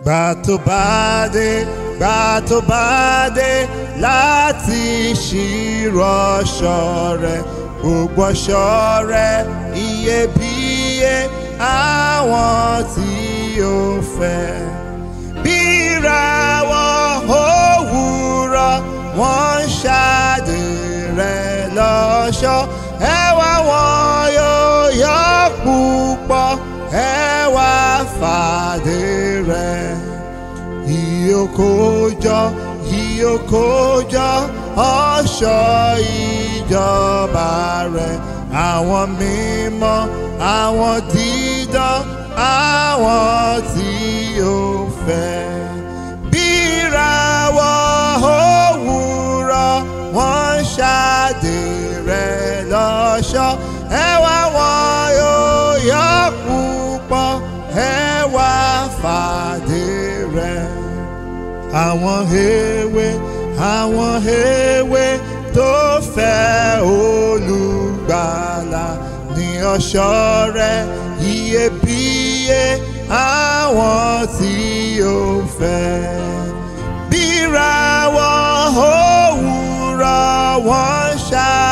Gbà tó bá dé láti ṣírò ọ̀ṣọ́ rẹ̀, gbogbo ọ̀ṣọ́ rẹ̀ iyebíye àwọn tí ó fẹ́. Bí ìràwọ̀ òwúrọ̀ wọ́n ń ṣàdé rẹ̀ lọ́ṣọ́, ẹwà wọn yóò yọ púpọ̀, ẹwà fàdé rẹ̀. Ìyókòjọ́ ọ̀ṣọ́ ìjọba rẹ̀, àwọn mímọ́, àwọn dídán, àwọn tí ó fẹ́. Bí ìràwọ̀ òwúrọ̀ wọ́n ń ṣàdé rẹ̀ lọ́ṣọ́, ẹwà wọn yóò yọ púpọ̀, ẹwà fàdé rẹ̀. Àwọn èwe tó fẹ́ olùgbàlà ní ọ̀ṣọ́ rẹ̀ iyebíye àwọn tí ó fẹ́. Bí ìràwọ̀ òwúrọ̀ wọ́n ń ṣàdé